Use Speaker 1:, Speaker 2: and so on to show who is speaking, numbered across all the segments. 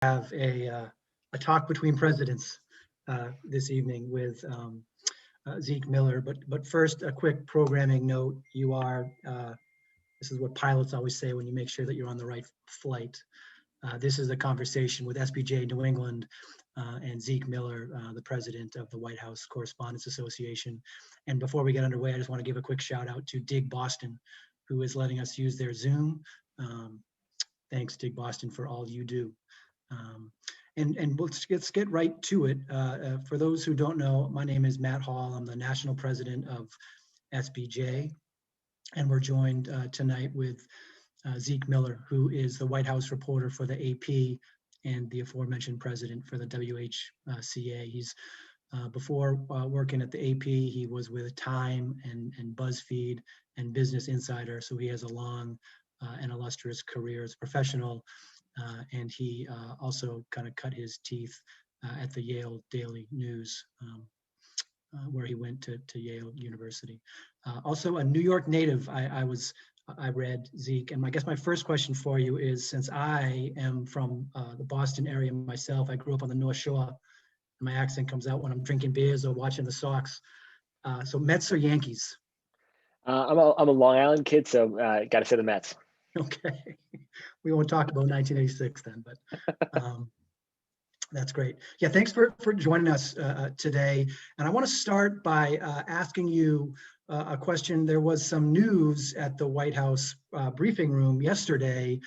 Speaker 1: have a talk between presidents this evening with Zeke Miller. But first, a quick programming note. You are, this is what pilots always say when you make sure that you're on the right flight. This is a conversation with SPJ New England and Zeke Miller, the president of the White House Correspondents Association. And before we get underway, I just want to give a quick shout out to Dig Boston, who is letting us use their Zoom. Thanks, Dig Boston, for all you do. And let's get right to it. For those who don't know, my name is Matt Hall. I'm the national president of SPJ, and we're joined tonight with Zeke Miller, who is the White House reporter for the AP and the aforementioned president for the WHCA. He's before working at the AP, he was with Time and Buzzfeed and Business Insider, so he has a long and illustrious career as a professional, and he also kind of cut his teeth at the Yale Daily News, where he went to Yale University. Also a New York native, I read, Zeke, and I guess my first question for you is, since I am from the Boston area myself, I grew up on the North Shore, and my accent comes out when I'm drinking beers or watching the Sox. So Mets or Yankees?
Speaker 2: I'm a Long Island kid, so got to say the Mets.
Speaker 1: Okay, we won't talk about 1986 then, but that's great. Yeah, thanks for joining us today. And I want to start by asking you a question. There was some news at the White House briefing room yesterday.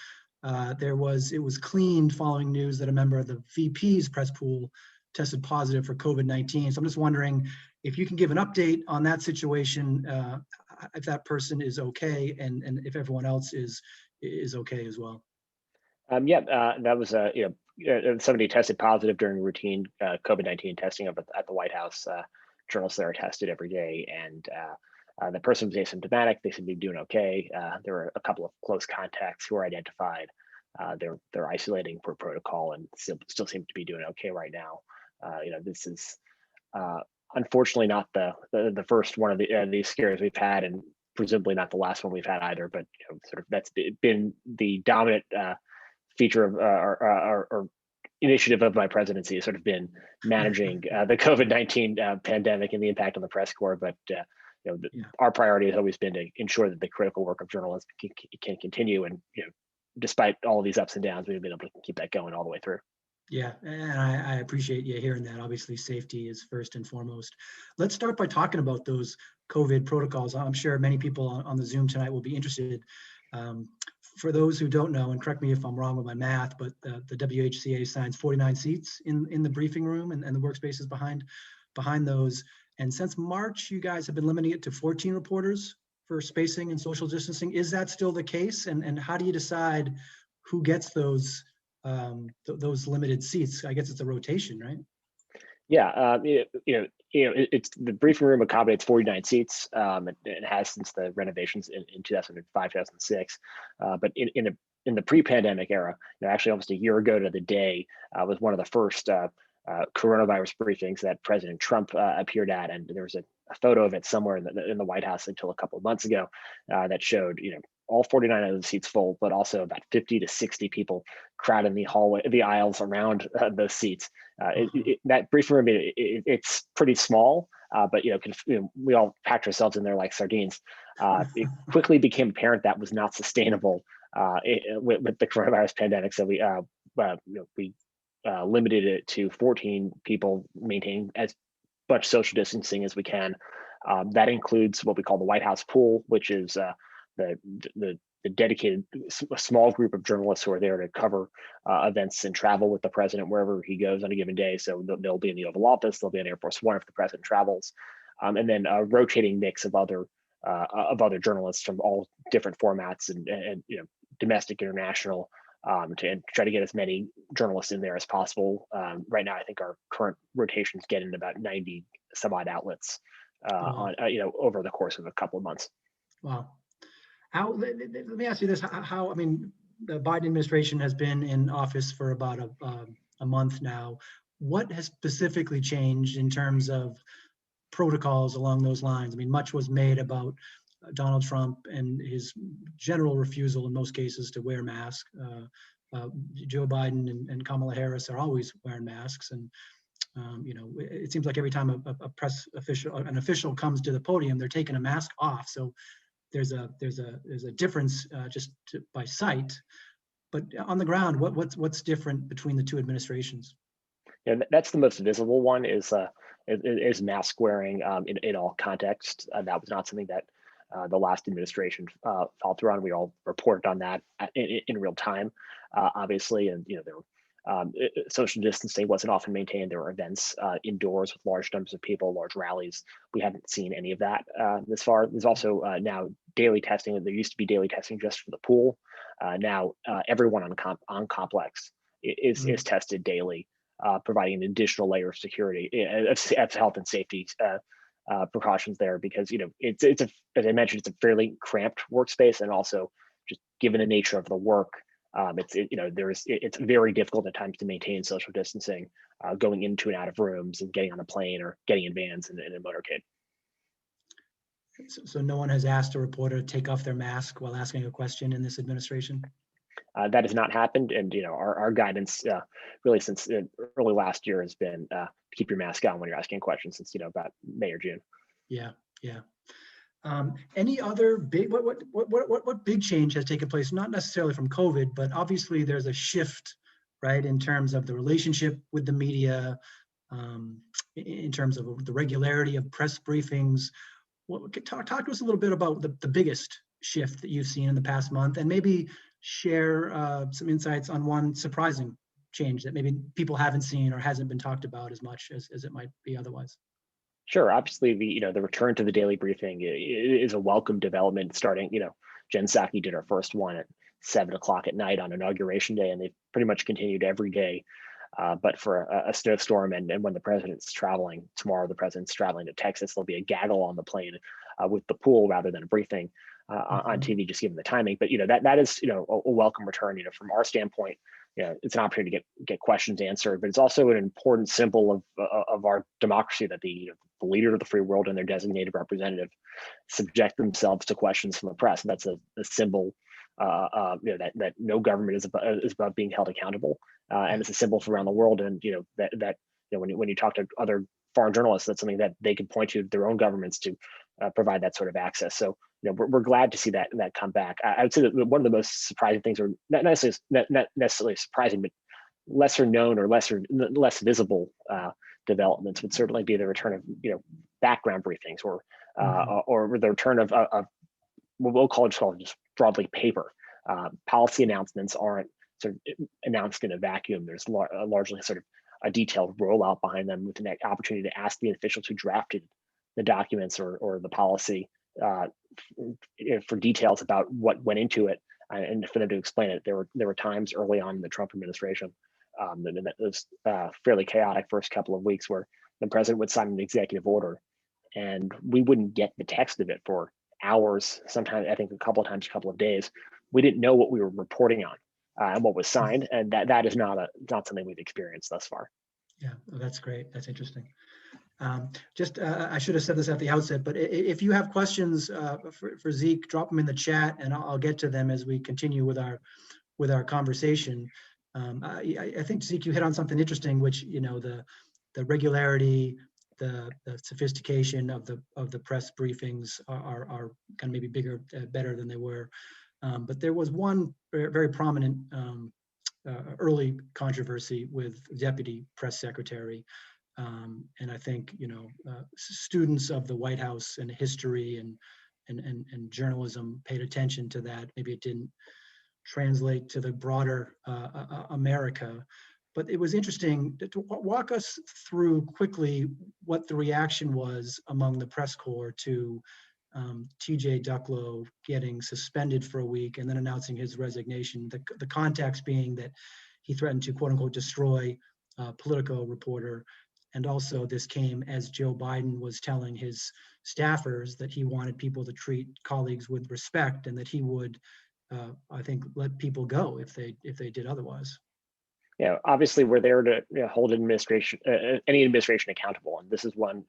Speaker 1: It was cleaned following news that a member of the VP's press pool tested positive for COVID-19. So I'm just wondering if you can give an update on that situation, if that person is okay, and if everyone else is okay as well.
Speaker 2: That was somebody tested positive during routine COVID-19 testing at the White House. Journalists there are tested every day, and the person was asymptomatic. They seem to be doing okay. There were a couple of close contacts who were identified. They're isolating per protocol and still seem to be doing okay right now. This is unfortunately not the first one of these scares we've had, and presumably not the last one we've had either. But sort of that's been the dominant feature of or initiative of my presidency, has sort of been managing the COVID-19 pandemic and the impact on the press corps. But our priority has always been to ensure that the critical work of journalists can continue, and despite all of these ups and downs, we've been able to keep that going all the way through.
Speaker 1: Yeah, and I appreciate you hearing that. Obviously, safety is first and foremost. Let's start by talking about those COVID protocols. I'm sure many people on the Zoom tonight will be interested. For those who don't know, and correct me if I'm wrong with my math, but the WHCA assigns 49 seats in the briefing room and the workspaces behind those. And since March, you guys have been limiting it to 14 reporters for spacing and social distancing. Is that still the case? And how do you decide who gets those limited seats? I guess it's a rotation, right?
Speaker 2: Yeah, it's the briefing room accommodates 49 seats. It has since the renovations in 2005, 2006. But in the pre-pandemic era, actually almost a year ago to the day, was one of the first coronavirus briefings that President Trump appeared at, and there was a photo of it somewhere in the White House until a couple of months ago that showed all 49 of the seats full, but also about 50 to 60 people crowding the aisles around those seats. That briefing room, it's pretty small, but we all packed ourselves in there like sardines. It quickly became apparent that was not sustainable with the coronavirus pandemic. So we limited it to 14 people, maintaining as much social distancing as we can. That includes what we call the White House pool, which is the dedicated small group of journalists who are there to cover events and travel with the president wherever he goes on a given day. So they'll be in the Oval Office, they'll be on Air Force One if the president travels, and then a rotating mix of other journalists from all different formats and domestic, international, to try to get as many journalists in there as possible. Right now, I think our current rotations get in about 90 some odd outlets over the course of a couple of months.
Speaker 1: Wow. Let me ask you this: how? I mean, the Biden administration has been in office for about a month now. What has specifically changed in terms of protocols along those lines? I mean, much was made about Donald Trump and his general refusal in most cases to wear masks. Joe Biden and Kamala Harris are always wearing masks, and it seems like every time a press official, an official comes to the podium, they're taking a mask off. So there's a difference just by sight, but on the ground, what's different between the two administrations?
Speaker 2: Yeah, that's the most visible one is mask wearing in all contexts. That was not something that the last administration followed through on. We all reported on that in real time, obviously, and there were, social distancing wasn't often maintained. There were events indoors with large numbers of people, large rallies. We haven't seen any of that this far. There's also now daily testing. There used to be daily testing just for the pool. Now everyone on complex is tested daily, providing an additional layer of security, of health and safety precautions there, because it's as I mentioned, it's a fairly cramped workspace, and also just given the nature of the work, it's very difficult at times to maintain social distancing, going into and out of rooms and getting on a plane or getting in vans and in a motorcade.
Speaker 1: So no one has asked a reporter to take off their mask while asking a question in this administration?
Speaker 2: That has not happened, and our guidance really since early last year has been keep your mask on when you're asking questions, since about May or June.
Speaker 1: Yeah. Any other big what big change has taken place? Not necessarily from COVID, but obviously there's a shift, right, in terms of the relationship with the media, in terms of the regularity of press briefings. Talk to us a little bit about the biggest shift that you've seen in the past month, and maybe share some insights on one surprising change that maybe people haven't seen or hasn't been talked about as much as it might be otherwise.
Speaker 2: Sure. Obviously, the return to the daily briefing is a welcome development. Starting, Jen Psaki did our first one at 7 o'clock at night on Inauguration Day, and they've pretty much continued every day. But for a snowstorm and when the president's traveling tomorrow, the president's traveling to Texas, there'll be a gaggle on the plane with the pool rather than a briefing on TV, just given the timing. But that is a welcome return. From our standpoint, it's an opportunity to get questions answered, but it's also an important symbol of our democracy that the leader of the free world and their designated representative subject themselves to questions from the press. And that's a symbol that no government is above being held accountable, and it's a symbol for around the world. And when you talk to other foreign journalists, that's something that they can point to their own governments to provide that sort of access. So we're glad to see that come back. I would say that one of the most surprising things, or not necessarily surprising, but lesser known or less visible developments, would certainly be the return of background briefings, or the return of what we'll call just broadly paper. Policy announcements aren't sort of announced in a vacuum. There's largely sort of a detailed rollout behind them, with an opportunity to ask the officials who drafted the documents or the policy for details about what went into it, and for them to explain it. There were times early on in the Trump administration, and it was fairly chaotic first couple of weeks, where the president would sign an executive order, and we wouldn't get the text of it for hours, sometimes I think a couple of days. We didn't know what we were reporting on and what was signed, and that is not something we've experienced thus far.
Speaker 1: Yeah, well, that's great. That's interesting. I should have said this at the outset, but if you have questions for Zeke, drop them in the chat, and I'll get to them as we continue with our conversation. I think, Zeke, you hit on something interesting, which the regularity, the sophistication of the press briefings are kind of maybe bigger, better than they were. But there was one very prominent early controversy with Deputy Press Secretary. And I think, students of the White House and history and journalism paid attention to that. Maybe it didn't translate to the broader America, but it was interesting to walk us through quickly what the reaction was among the press corps to TJ Ducklo getting suspended for a week and then announcing his resignation. The context being that he threatened to, quote unquote, destroy Politico reporter. And also this came as Joe Biden was telling his staffers that he wanted people to treat colleagues with respect, and that he would, I think, let people go if they did otherwise.
Speaker 2: Yeah, obviously we're there to hold any administration accountable, and this is one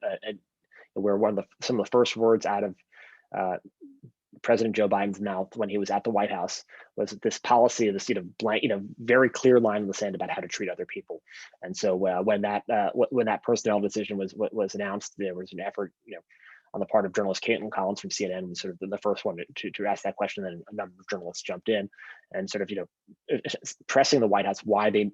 Speaker 2: where some of the first words out of President Joe Biden's mouth when he was at the White House was this policy of this, blank, very clear line in the sand about how to treat other people. And so when that personnel decision was announced, there was an effort, on the part of journalist Caitlin Collins from CNN, was sort of the first one to ask that question. Then a number of journalists jumped in and sort of, pressing the White House why they,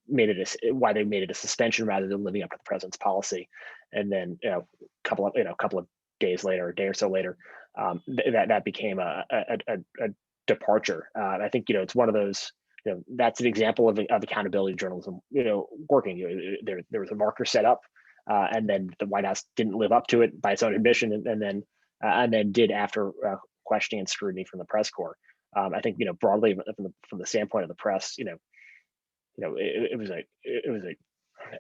Speaker 2: made it a suspension rather than living up to the president's policy. And then, a couple of days later, a day or so later, that became a departure. I think, it's one of those, that's an example of accountability journalism, working. There was a marker set up. And then the White House didn't live up to it by its own admission, and then did after questioning and scrutiny from the press corps. I think broadly from the standpoint of the press, it was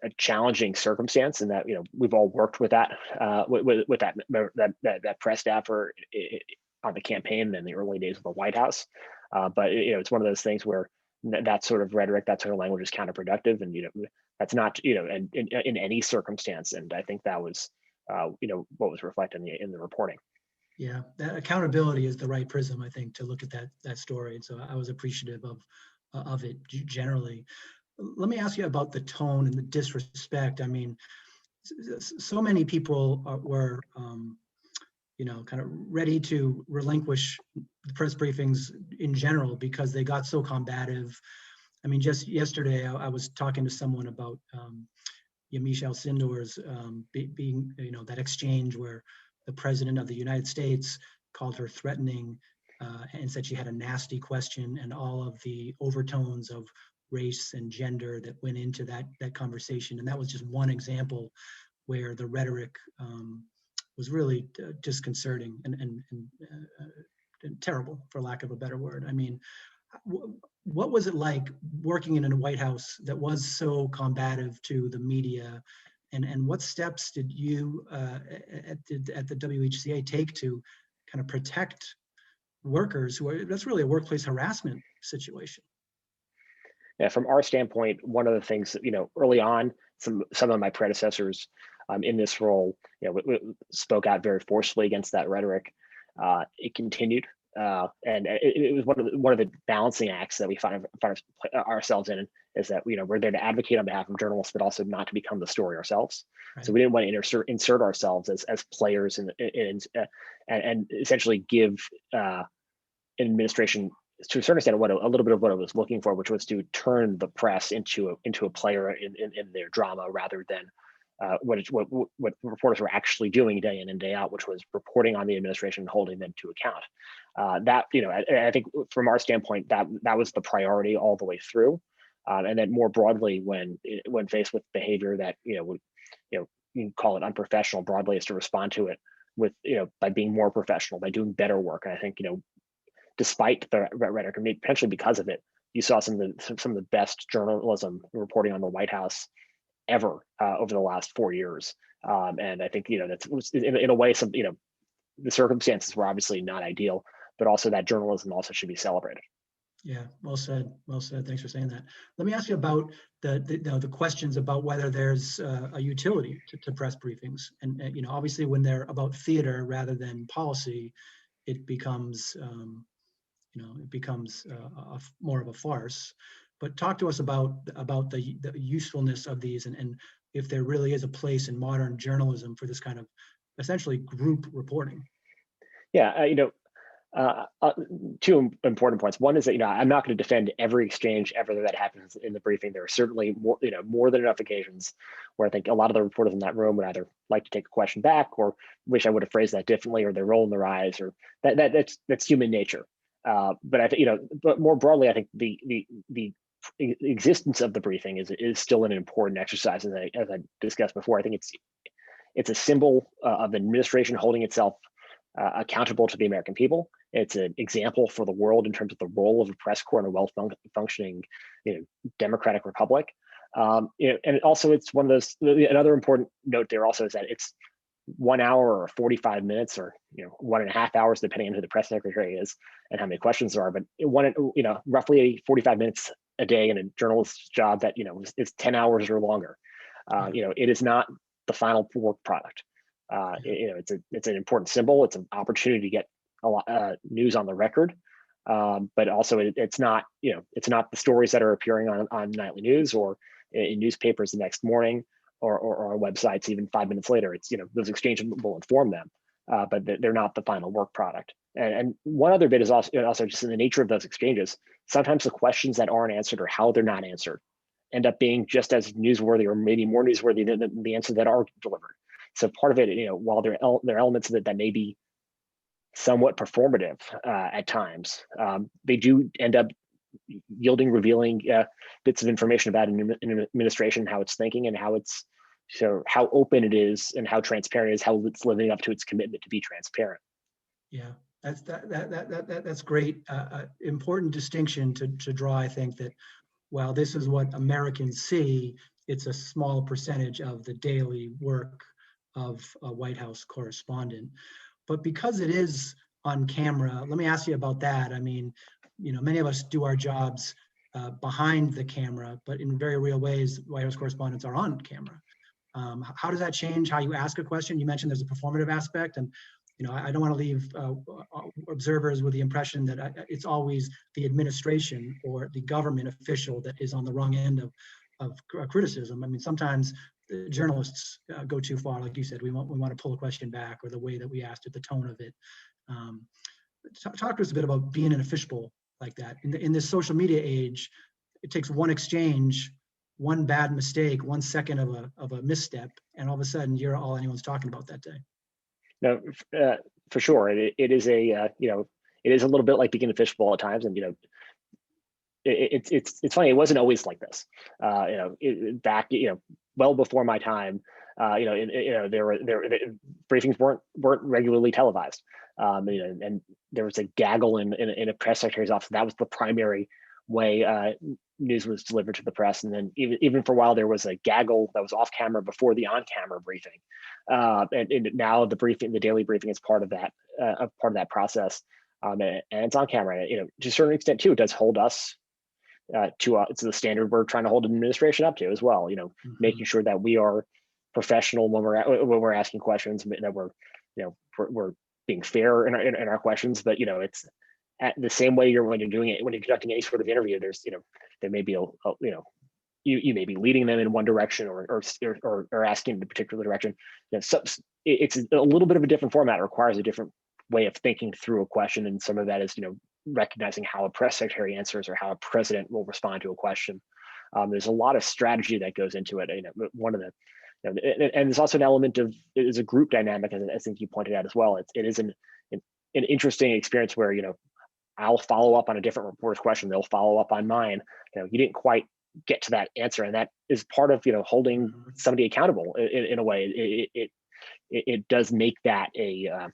Speaker 2: a challenging circumstance, and that we've all worked with that with that press staffer on the campaign in the early days of the White House. But it's one of those things where that sort of rhetoric, that sort of language is counterproductive, and that's not in any circumstance. And I think that was what was reflected in the reporting.
Speaker 1: Yeah, that accountability is the right prism, I think, to look at that story. And so I was appreciative of it generally. Let me ask you about the tone and the disrespect. I mean, so many people were kind of ready to relinquish the press briefings in general because they got so combative. I mean, just yesterday, I was talking to someone about Yamiche Alcindor's being, that exchange where the president of the United States called her threatening and said she had a nasty question, and all of the overtones of race and gender that went into that conversation. And that was just one example where the rhetoric was really disconcerting and terrible, for lack of a better word. I mean, what was it like working in a White House that was so combative to the media, and what steps did you at the WHCA take to kind of protect workers that's really a workplace harassment situation?
Speaker 2: Yeah, from our standpoint, one of the things that, early on, some of my predecessors in this role, we spoke out very forcefully against that rhetoric. It continued. And it was one of the balancing acts that we find ourselves in, is that we're there to advocate on behalf of journalists, but also not to become the story ourselves. Right. So we didn't want to insert ourselves as players and essentially give an administration, to a certain extent, a little bit of what it was looking for, which was to turn the press into a player in their drama, rather than what reporters were actually doing day in and day out, which was reporting on the administration and holding them to account. I think from our standpoint, that was the priority all the way through. And then more broadly, when faced with behavior that you can call it unprofessional, broadly, is to respond to it with by being more professional, by doing better work. And I think despite the rhetoric, and potentially because of it, you saw some of the best journalism reporting on the White House ever over the last 4 years. And I think that's in a way, the circumstances were obviously not ideal, but also that journalism also should be celebrated.
Speaker 1: Yeah, well said. Well said. Thanks for saying that. Let me ask you about the questions about whether there's a utility to press briefings, and obviously when they're about theater rather than policy, it becomes more of a farce. But talk to us about the usefulness of these, and if there really is a place in modern journalism for this kind of essentially group reporting.
Speaker 2: Yeah, two important points. One is that I'm not going to defend every exchange ever that happens in the briefing. There are certainly more than enough occasions where I think a lot of the reporters in that room would either like to take a question back, or wish I would have phrased that differently, or they're rolling their eyes, or that's human nature. But I think but more broadly, I think the existence of the briefing is still an important exercise. As I discussed before, I think it's a symbol of the administration holding itself accountable to the American people. It's an example for the world in terms of the role of a press corps in a well-functioning, democratic republic. And also, it's one of those. Another important note there also is that it's 1 hour or 45 minutes, or 1.5 hours, depending on who the press secretary is and how many questions there are. But roughly 45 minutes a day in a journalist's job that is 10 hours or longer. It is not the final work product. It's an important symbol. It's an opportunity to get a lot news on the record, but also it's not it's not the stories that are appearing on nightly news or in newspapers the next morning or on websites even 5 minutes later. It's those exchanges will inform them, but they're not the final work product. And one other bit is also just in the nature of those exchanges. Sometimes the questions that aren't answered or how they're not answered end up being just as newsworthy or maybe more newsworthy than the answers that are delivered. So part of it, while there are elements of it that may be somewhat performative at times, they do end up revealing bits of information about an administration, how it's thinking, and how open it is, and how transparent it is, how it's living up to its commitment to be transparent.
Speaker 1: Yeah, that's great. Important distinction to draw. I think that while this is what Americans see, it's a small percentage of the daily work of a White House correspondent. But because it is on camera, let me ask you about that. I mean, many of us do our jobs behind the camera, but in very real ways, White House correspondents are on camera. How does that change how you ask a question? You mentioned there's a performative aspect, and I don't want to leave observers with the impression that it's always the administration or the government official that is on the wrong end of criticism. I mean, sometimes the journalists go too far, like you said. We want to pull a question back, or the way that we asked it, the tone of it. Talk to us a bit about being in a fishbowl like that. In this social media age, it takes one exchange, one bad mistake, 1 second of a misstep, and all of a sudden you're all anyone's talking about that day.
Speaker 2: No, for sure. It is a it is a little bit like being in a fishbowl at times, and it's funny. It wasn't always like this. Back well before my time, briefings weren't regularly televised, and there was a gaggle in a press secretary's office. That was the primary way news was delivered to the press. And then even for a while, there was a gaggle that was off camera before the on-camera briefing. And now the daily briefing is part of that process, and it's on camera. To a certain extent too, it does hold us to the standard we're trying to hold an administration up to as well. Making sure that we are professional when we're asking questions, that we're being fair in our questions. But it's at the same way when you're conducting any sort of interview. There's there may be you may be leading them in one direction or asking in a particular direction. So it's a little bit of a different format. It requires a different way of thinking through a question, and some of that is recognizing how a press secretary answers or how a president will respond to a question. There's a lot of strategy that goes into it. One of the and there's also an element of it is a group dynamic, as I think you pointed out as well. It is an interesting experience where I'll follow up on a different reporter's question. They'll follow up on mine. You didn't quite get to that answer, and that is part of holding somebody accountable in a way. It does make that a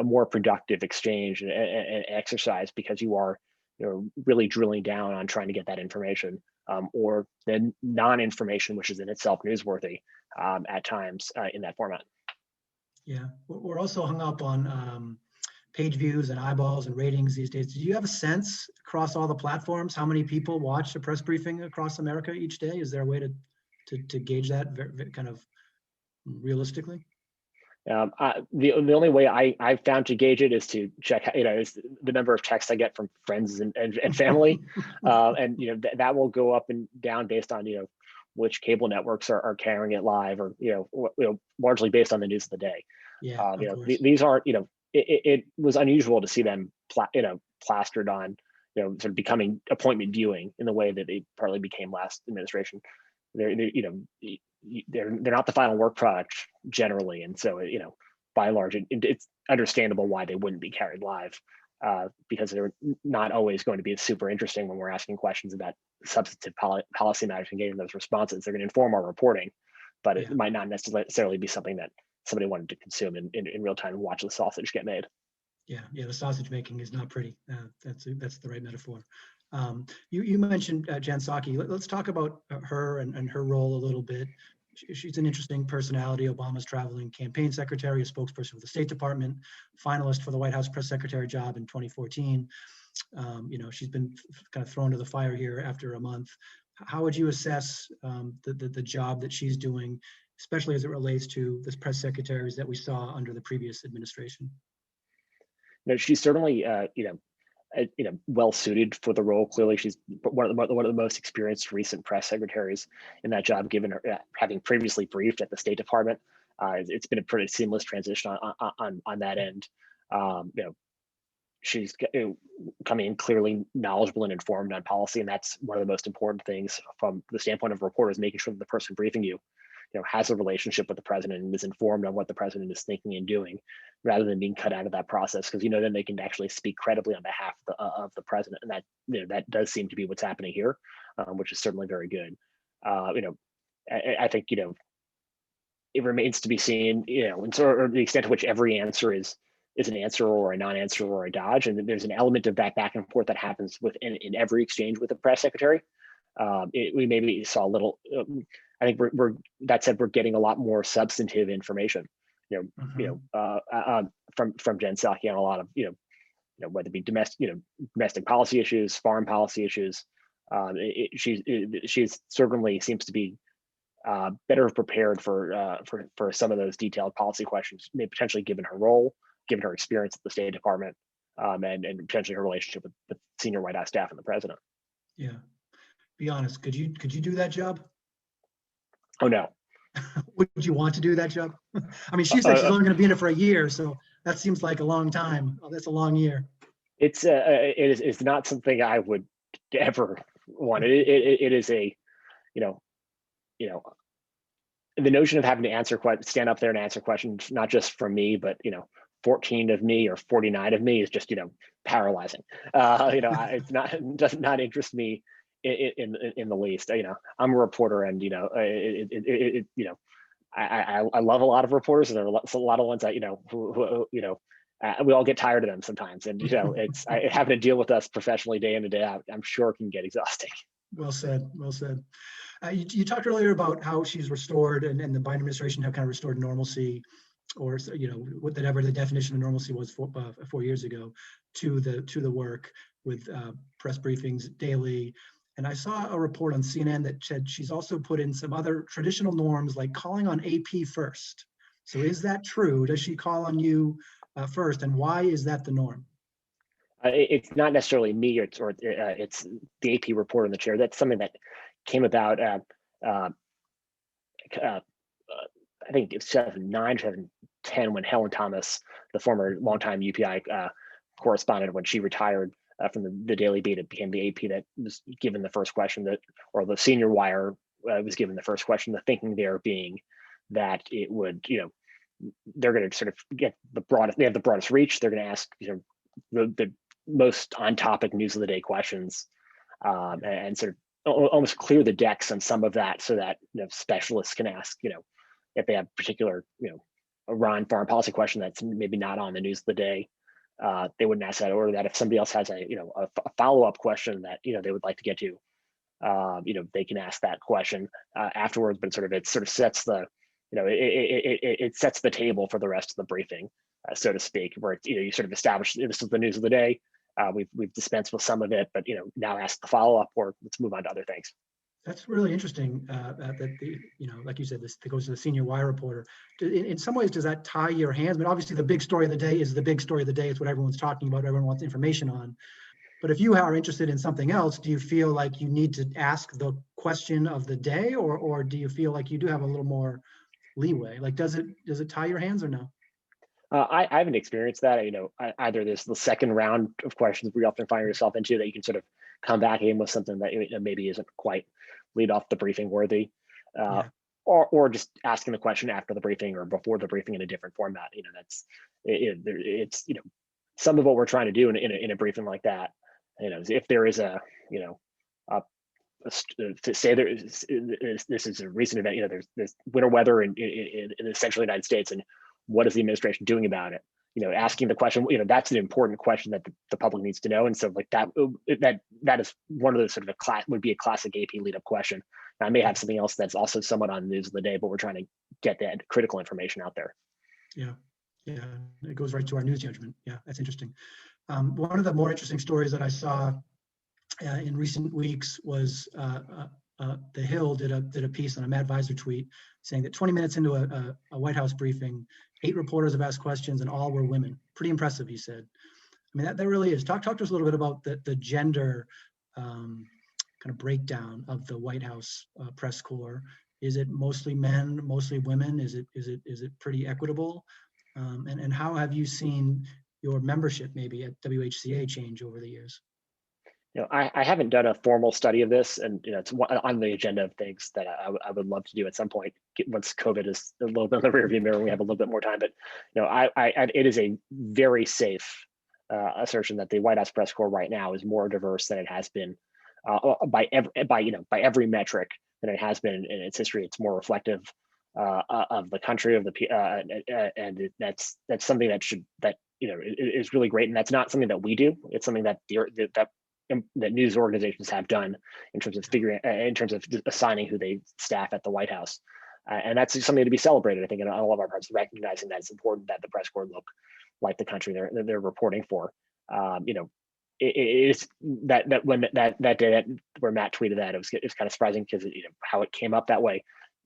Speaker 2: more productive exchange and exercise, because you are really drilling down on trying to get that information, or the non-information, which is in itself newsworthy at times in that format.
Speaker 1: Yeah, we're also hung up on page views and eyeballs and ratings these days. Do you have a sense across all the platforms how many people watch a press briefing across America each day? Is there a way to gauge that kind of realistically?
Speaker 2: The only way I've found to gauge it is to check, is the number of texts I get from friends and family, and that will go up and down based on which cable networks are carrying it live, or largely based on the news of the day.
Speaker 1: Yeah,
Speaker 2: these aren't it was unusual to see them plastered on sort of becoming appointment viewing in the way that they partly became last administration. They're not the final work product generally, and so by and large it's understandable why they wouldn't be carried live, because they're not always going to be super interesting when we're asking questions about substantive policy matters and getting those responses. They're going to inform our reporting, but it might not necessarily be something that somebody wanted to consume in real time and watch the sausage get made.
Speaker 1: Yeah, the sausage making is not pretty. That's the right metaphor. You mentioned Jen Psaki. Let's talk about her and her role a little bit. She's an interesting personality. Obama's traveling campaign secretary, a spokesperson for the State Department, finalist for the White House press secretary job in 2014. She's been kind of thrown to the fire here after a month. How would you assess the job that she's doing, especially as it relates to the press secretaries that we saw under the previous administration?
Speaker 2: she's certainly well suited for the role. Clearly, she's one of the most experienced recent press secretaries in that job, given her having previously briefed at the State Department. It's been a pretty seamless transition on that end. She's coming in clearly knowledgeable and informed on policy, and that's one of the most important things from the standpoint of reporters, making sure that the person briefing you has a relationship with the president and is informed on what the president is thinking and doing, rather than being cut out of that process, because then they can actually speak credibly on behalf of the president, and that that does seem to be what's happening here, which is certainly very good. I think it remains to be seen, and so the extent to which every answer is an answer or a non-answer or a dodge, and there's an element of that back and forth that happens in every exchange with the press secretary. We maybe saw a little. I think we're that said, we're getting a lot more substantive information, from Jen Psaki on a lot of whether it be domestic policy issues, foreign policy issues. She's certainly seems to be better prepared for some of those detailed policy questions, maybe potentially given her role, given her experience at the State Department, and potentially her relationship with senior White House staff and the president.
Speaker 1: Yeah, be honest. Could you do that job?
Speaker 2: Oh no.
Speaker 1: Would you want to do that job? I mean, she said she's only going to be in it for a year, so that seems like a long time. Oh, that's a long year.
Speaker 2: It's not something I would ever want. It is a, the notion of having to stand up there and answer questions, not just from me, but 14 of me or 49 of me, is just paralyzing. It does not interest me in the least. I'm a reporter, and I love a lot of reporters, and there are a lot of ones that we all get tired of them sometimes, and it's having to deal with us professionally day in and day out, I'm sure can get exhausting.
Speaker 1: Well said. Well said. You talked earlier about how she's restored, and the Biden administration have kind of restored normalcy, or whatever the definition of normalcy was 4 years ago, to the work with press briefings daily. And I saw a report on CNN that said she's also put in some other traditional norms, like calling on AP first. So is that true? Does she call on you first, and why is that the norm?
Speaker 2: It's not necessarily me, or it's the AP reporter in the chair. That's something that came about. I think it's 2009, 2010, when Helen Thomas, the former longtime UPI correspondent, when she retired from the Daily Beat, it became the AP that was given the first question, or the senior wire was given the first question. The thinking there being that it would, they're going to sort of get they have the broadest reach. They're going to ask, the most on topic news of the day questions, and sort of almost clear the decks on some of that, so that specialists can ask, if they have particular, a foreign policy question that's maybe not on the news of the day, they wouldn't ask that, or that if somebody else has a follow-up question that they would like to get to, they can ask that question afterwards. But it sort of sets the it sets the table for the rest of the briefing, so to speak, where you sort of establish this is the news of the day. We've dispensed with some of it, but now ask the follow-up, or let's move on to other things.
Speaker 1: That's really interesting. That like you said, this goes to the senior wire reporter. In some ways, does that tie your hands? But obviously, the big story of the day is the big story of the day. It's what everyone's talking about. Everyone wants information on. But if you are interested in something else, do you feel like you need to ask the question of the day, or do you feel like you do have a little more leeway? Like, does it tie your hands or no?
Speaker 2: I haven't experienced that. Either there's the second round of questions we often find yourself into, that you can sort of come back in with something that maybe isn't quite lead off the briefing worthy, or just asking the question after the briefing or before the briefing in a different format. It's some of what we're trying to do in a briefing like that. If there is to say this is a recent event, there's winter weather in the central United States, and what is the administration doing about it? Asking the question, that's an important question that the public needs to know. And so like that is one of those sort of would be a classic AP lead up question. Now, I may have something else that's also somewhat on the news of the day, but we're trying to get that critical information out there.
Speaker 1: Yeah. It goes right to our news judgment. Yeah, that's interesting. One of the more interesting stories that I saw in recent weeks was The Hill did a piece on a Matt Visor tweet saying that 20 minutes into a White House briefing, 8 reporters have asked questions and all were women. Pretty impressive, he said. mean, that really is. Talk to us a little bit about the gender kind of breakdown of the White House press corps. Is it mostly men, mostly women? Is it pretty equitable? And how have you seen your membership maybe at WHCA change over the years?
Speaker 2: I haven't done a formal study of this, and it's on the agenda of things that I would love to do at some point once COVID is a little bit in the rearview mirror and we have a little bit more time. But it is a very safe assertion that the White House press corps right now is more diverse than it has been by every metric than it has been in its history. It's more reflective of the country, of the and that's something that is really great, and that's not something that we do. It's something that that news organizations have done in terms of assigning who they staff at the White House, and that's something to be celebrated. I think in all of our parts, recognizing that it's important that the press corps look like the country they're reporting for. It is that when that day where Matt tweeted that, it was kind of surprising because how it came up that way.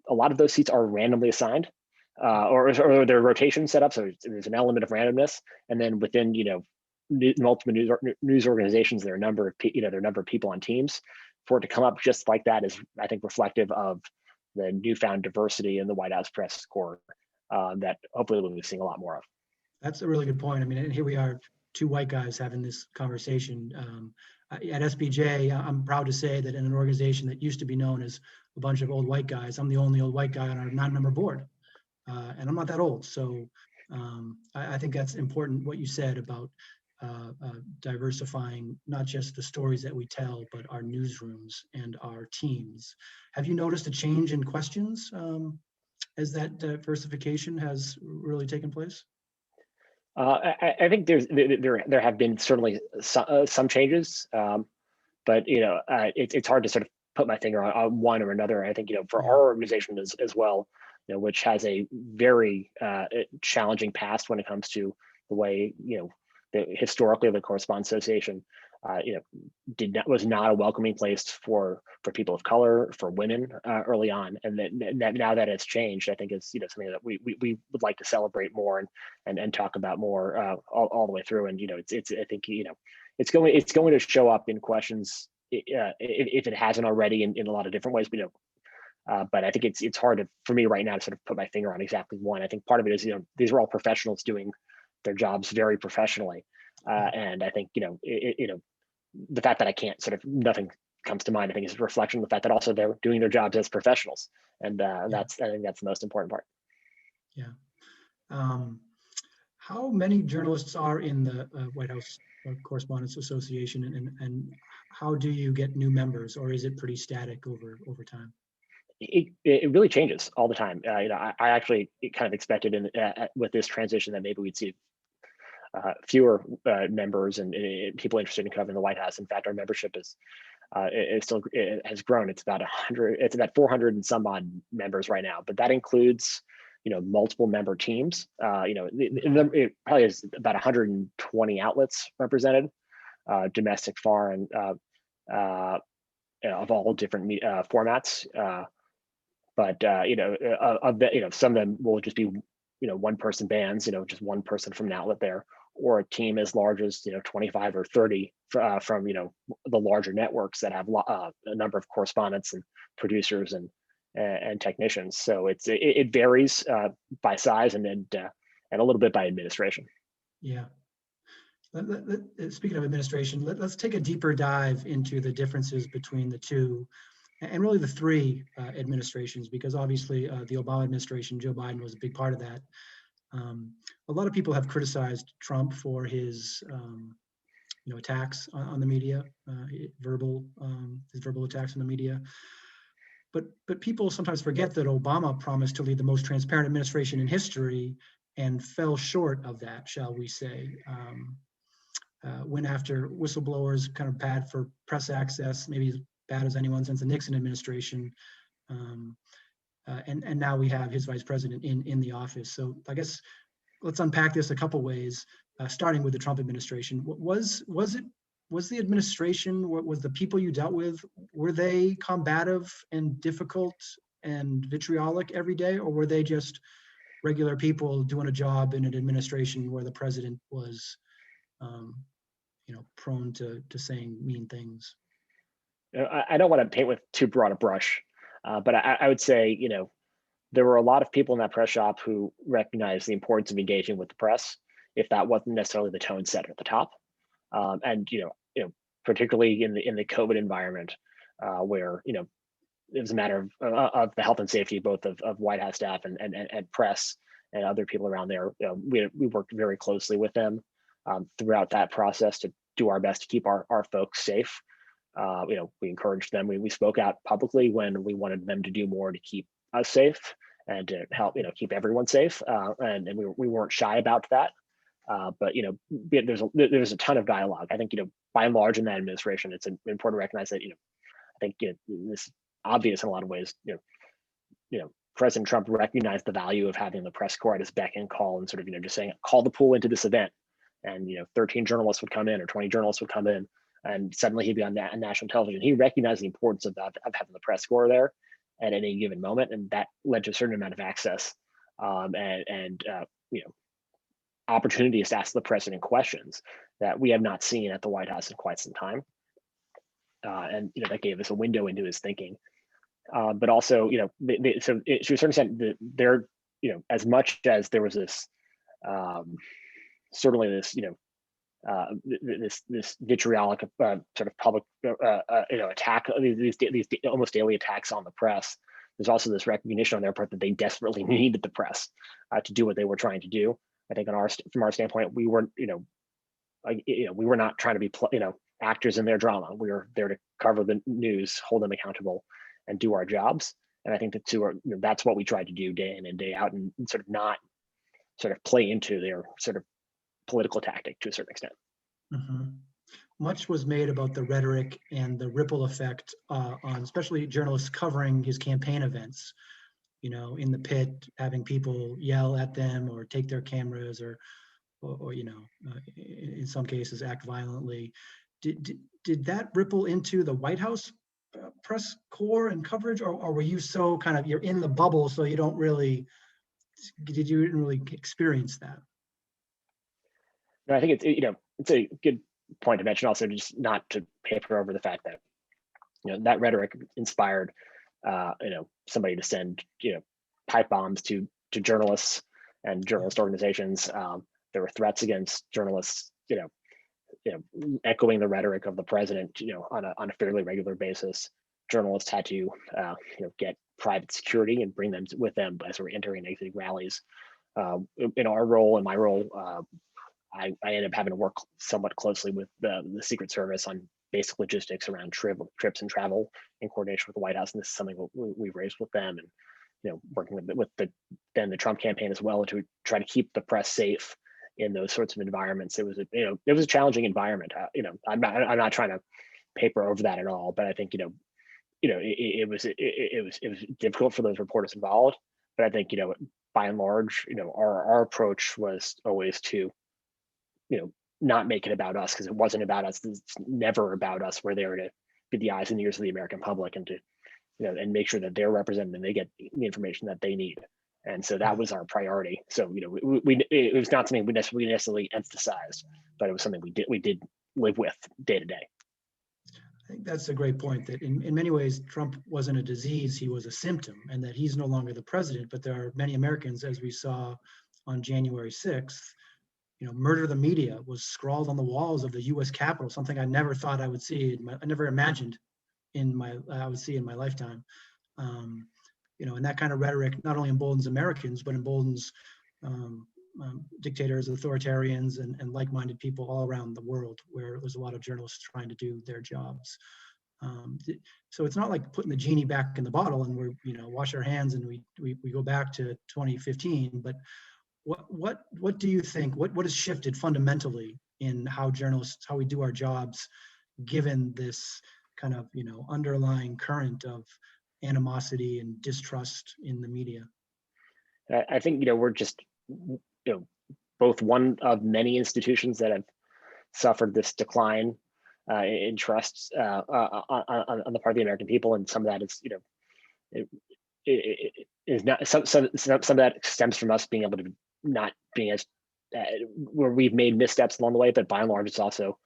Speaker 2: A lot of those seats are randomly assigned, or their rotation set up, so there's an element of randomness, and then within multiple news organizations, there are a number of people on teams. For it to come up just like that is, I think, reflective of the newfound diversity in the White House press corps that hopefully we'll be seeing a lot more of.
Speaker 1: That's a really good point. I mean, and here we are, two white guys having this conversation. At SPJ, I'm proud to say that in an organization that used to be known as a bunch of old white guys, I'm the only old white guy on our 9-member board, and I'm not that old. So I think that's important what you said about diversifying not just the stories that we tell, but our newsrooms and our teams. Have you noticed a change in questions as that diversification has really taken place?
Speaker 2: I think there have been certainly some changes, but it's hard to sort of put my finger on one or another. I think for our organization as well, which has a very challenging past when it comes to the way historically the Correspondents Association was not a welcoming place for people of color, for women early on, and that now that it's changed, I think it's something that we would like to celebrate more and talk about more all the way through. And it's I think it's going to show up in questions if it hasn't already in a lot of different ways. But I think it's hard for me right now to sort of put my finger on exactly one. I think part of it is these are all professionals doing their jobs very professionally, and I think the fact that I can't nothing comes to mind, I think, is a reflection of the fact that also they're doing their jobs as professionals, and I think that's the most important part.
Speaker 1: Yeah. How many journalists are in the White House Correspondents Association, and how do you get new members, or is it pretty static over time?
Speaker 2: It really changes all the time. I actually kind of expected with this transition that maybe we'd see fewer members and people interested in covering the White House. In fact, our membership has grown. It's about 100. It's about 400 and some odd members right now, but that includes multiple member teams. It probably is about 120 outlets represented, domestic, foreign, of all different formats. But some of them will just be one person bands, just one person from an outlet there, or a team as large as 25 or 30 from the larger networks that have a number of correspondents and producers and technicians. So it varies by size and a little bit by administration.
Speaker 1: Yeah. Speaking of administration, let's take a deeper dive into the differences between the two, and really the three administrations, because obviously the Obama administration, Joe Biden was a big part of that. A lot of people have criticized Trump for his attacks on the media, his verbal attacks on the media. But people sometimes forget that Obama promised to lead the most transparent administration in history and fell short of that, shall we say. Went after whistleblowers, kind of bad for press access, maybe as bad as anyone since the Nixon administration. And now we have his vice president in the office. So I guess let's unpack this a couple ways, starting with the Trump administration. Was the administration, was the people you dealt with, were they combative and difficult and vitriolic every day, or were they just regular people doing a job in an administration where the president was prone to saying mean things.
Speaker 2: I don't want to paint with too broad a brush, but I would say, there were a lot of people in that press shop who recognized the importance of engaging with the press, if that wasn't necessarily the tone set at the top. And particularly in the COVID environment, where it was a matter of the health and safety both of White House staff and press and other people around there. We worked very closely with them throughout that process to do our best to keep our folks safe. We encouraged them. We spoke out publicly when we wanted them to do more to keep us safe and to help keep everyone safe. And we weren't shy about that. But there's a ton of dialogue. I think by and large in that administration, it's important to recognize that I think this is obvious in a lot of ways. President Trump recognized the value of having the press corps at his beck and call, and sort of just saying, call the pool into this event, and 13 journalists would come in or 20 journalists would come in, and suddenly he'd be on national television. He recognized the importance of having the press corps there at any given moment, and that led to a certain amount of access and opportunities to ask the president questions that we have not seen at the White House in quite some time. And that gave us a window into his thinking. But also, to a certain extent, there, as much as there was this, certainly this, this vitriolic sort of public, attack, these almost daily attacks on the press. There's also this recognition on their part that they desperately needed the press to do what they were trying to do. I think from our standpoint, we weren't, we were not trying to be, actors in their drama. We were there to cover the news, hold them accountable, and do our jobs. And I think that's what we tried to do day in and day out, and sort of not sort of play into their sort of political tactic to a certain extent.
Speaker 1: Mm-hmm. Much was made about the rhetoric and the ripple effect on especially journalists covering his campaign events, in the pit, having people yell at them or take their cameras or in some cases act violently. Did that ripple into the White House press corps and coverage, or were you so you're in the bubble, so you didn't really experience that?
Speaker 2: No, I think it's a good point to mention also, just not to paper over the fact that that rhetoric inspired somebody to send pipe bombs to journalists and journalist organizations. There were threats against journalists, echoing the rhetoric of the president, on a fairly regular basis. Journalists had to get private security and bring them with them as we're entering and exiting rallies. In our role, in my role, I ended up having to work somewhat closely with the Secret Service on basic logistics around trips and travel in coordination with the White House, and this is something we've raised with them, and working with the Trump campaign as well to try to keep the press safe in those sorts of environments. It was a challenging environment. I'm not trying to paper over that at all, but I think it was difficult for those reporters involved. But I think by and large, our approach was always to not make it about us, because it wasn't about us. It's never about us. We're there to be the eyes and ears of the American public, and to and make sure that they're represented and they get the information that they need. And so that was our priority. So it was not something we necessarily emphasized, but it was something we did live with day to day.
Speaker 1: I think that's a great point, that in many ways Trump wasn't a disease, he was a symptom, and that he's no longer the president. But there are many Americans, as we saw on January 6th, murder the media was scrawled on the walls of the U.S. Capitol, something I never thought I would see. I never imagined I would see in my lifetime. And that kind of rhetoric not only emboldens Americans, but emboldens dictators, authoritarians, and like-minded people all around the world, where there's a lot of journalists trying to do their jobs. So it's not like putting the genie back in the bottle and we're wash our hands and we go back to 2015. But what do you think? What has shifted fundamentally in how we do our jobs, given this kind of underlying current of animosity and distrust in the media?
Speaker 2: I think we're just both one of many institutions that have suffered this decline in trust on the part of the American people, and some of that is is not some of that stems from us being able to not being as where we've made missteps along the way, but by and large it's also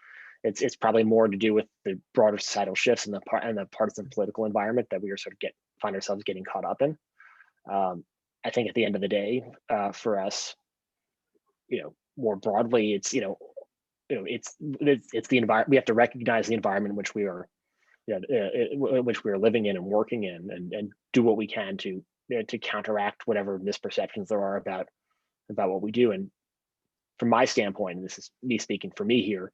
Speaker 2: it's probably more to do with the broader societal shifts and the partisan political environment that we are sort of find ourselves getting caught up in. I think at the end of the day, for us, more broadly, it's it's the environment. We have to recognize the environment in which we are, in which we are living in and working in, and do what we can to counteract whatever misperceptions there are about what we do. And from my standpoint, and this is me speaking for me here,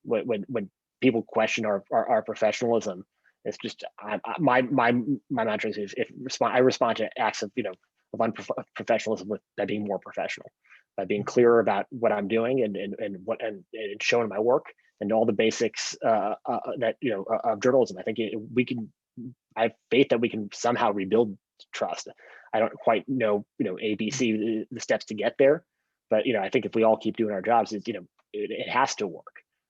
Speaker 2: when people question our professionalism, it's just my mantra is I respond to acts of unprofessionalism by being more professional, by being clearer about what I'm doing and showing my work and all the basics that of journalism. I think I have faith that we can somehow rebuild trust. I don't quite know ABC the steps to get there, but I think if we all keep doing our jobs, it has to work.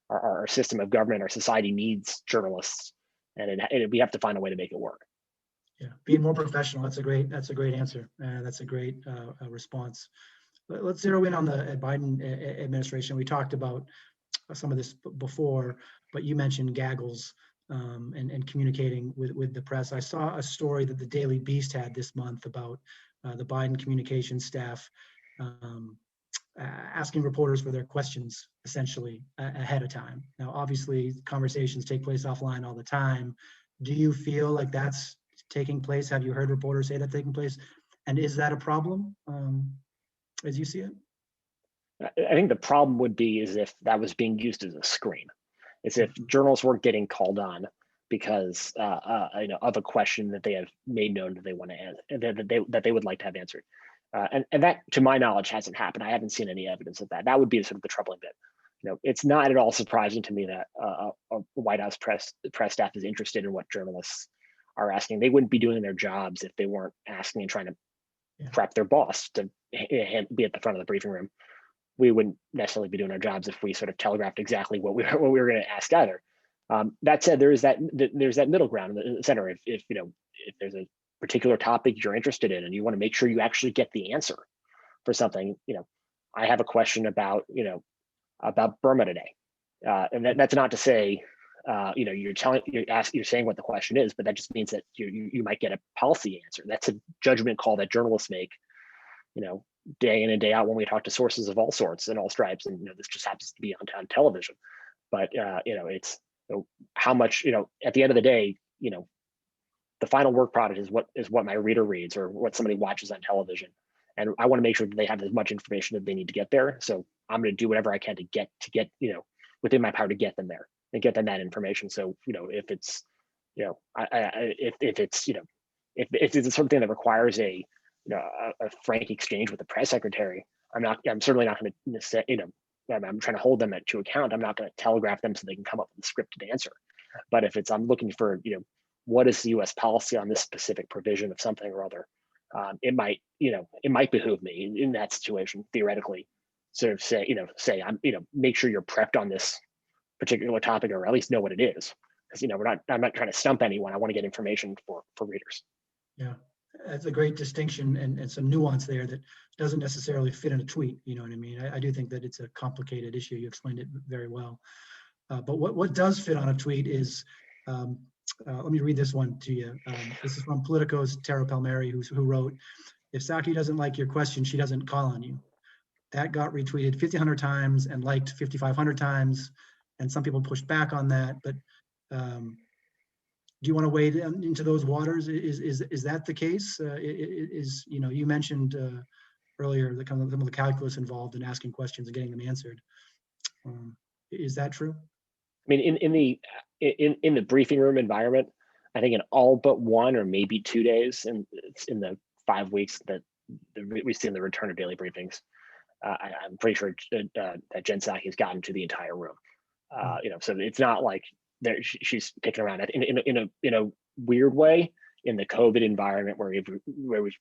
Speaker 2: Our system of government, our society needs journalists, and we have to find a way to make it work.
Speaker 1: Yeah, being more professional. That's a great answer. That's a great response. Let's zero in on the Biden administration. We talked about some of this before, but you mentioned gaggles and communicating with the press. I saw a story that the Daily Beast had this month about the Biden communications staff asking reporters for their questions essentially ahead of time. Now, obviously, conversations take place offline all the time. Do you feel like that's taking place? Have you heard reporters say that taking place? And is that a problem as you see it?
Speaker 2: I think the problem would be is if that was being used as a screen. It's if journalists weren't getting called on because of a question that they have made known that they want to answer, that they would like to have answered. And that, to my knowledge, hasn't happened. I haven't seen any evidence of that. That would be sort of the troubling bit. It's not at all surprising to me that a White House press staff is interested in what journalists are asking. They wouldn't be doing their jobs if they weren't asking and trying to prep their boss to be at the front of the briefing room. We wouldn't necessarily be doing our jobs if we sort of telegraphed exactly what we were going to ask either. That said, there's that middle ground in the center. If there's a particular topic you're interested in and you want to make sure you actually get the answer for something, I have a question about Burma today, and that's not to say you're saying what the question is, but that just means that you might get a policy answer. That's a judgment call that journalists make, day in and day out when we talk to sources of all sorts and all stripes. And this just happens to be on television, but it's how much at the end of the day, the final work product is what my reader reads or what somebody watches on television, and I want to make sure that they have as much information that they need to get there. So I'm going to do whatever I can to get within my power to get them there and get them that information. So if it's if it's something that requires a frank exchange with the press secretary, I'm certainly not going to say, I'm trying to hold them to account. I'm not going to telegraph them so they can come up with a scripted answer. But if I'm looking for, what is the U.S. policy on this specific provision of something or other, it might behoove me in that situation, theoretically, sort of say, make sure you're prepped on this particular topic, or at least know what it is. Because, I'm not trying to stump anyone. I want to get information for readers.
Speaker 1: Yeah. That's a great distinction and some nuance there that doesn't necessarily fit in a tweet. You know what I mean? I do think that it's a complicated issue. You explained it very well. But what does fit on a tweet is, let me read this one to you. This is from Politico's Tara Palmieri, who wrote, "If Psaki doesn't like your question, she doesn't call on you." That got retweeted 1,500 times and liked 5,500 times. And some people pushed back on that. But do you want to wade into those waters? Is that the case? You mentioned earlier some of the calculus involved in asking questions and getting them answered. Is that true?
Speaker 2: I mean, in the briefing room environment, I think in all but 1 or maybe 2 days, and it's in the 5 weeks that we've seen the return of daily briefings, I'm pretty sure that Jen Psaki has gotten to the entire room. So it's not like she's picking around. In a weird way, in the COVID environment where we've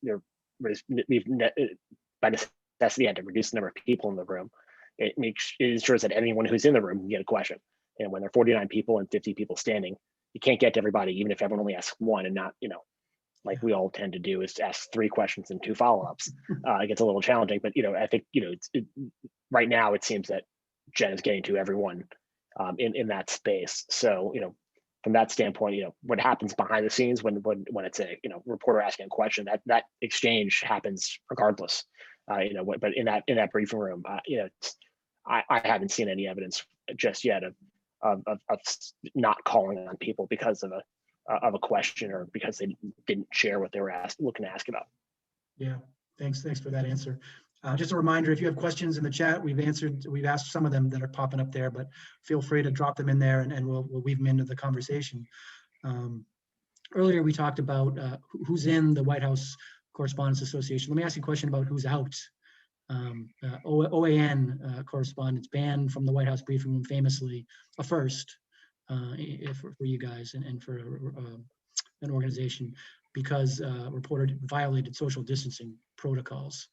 Speaker 2: by necessity had to reduce the number of people in the room, it ensures that anyone who's in the room can get a question. And when there are 49 people and 50 people standing, you can't get to everybody, even if everyone only asks one and not, like we all tend to do, is to ask 3 questions and 2 follow-ups. It gets a little challenging, but I think right now it seems that Jen is getting to everyone in that space. So, from that standpoint, what happens behind the scenes when it's a reporter asking a question, that exchange happens regardless. But in that briefing room, I haven't seen any evidence just yet of not calling on people because of a question or because they didn't share what they were looking to ask about.
Speaker 1: Yeah, thanks for that answer. Just a reminder, if you have questions in the chat, we've asked some of them that are popping up there, but feel free to drop them in there and we'll weave them into the conversation. Earlier we talked about who's in the White House Correspondents Association. Let me ask you a question about who's out. OAN correspondents banned from the White House briefing room, famously a first for you guys and for an organization, because a reporter violated social distancing protocols.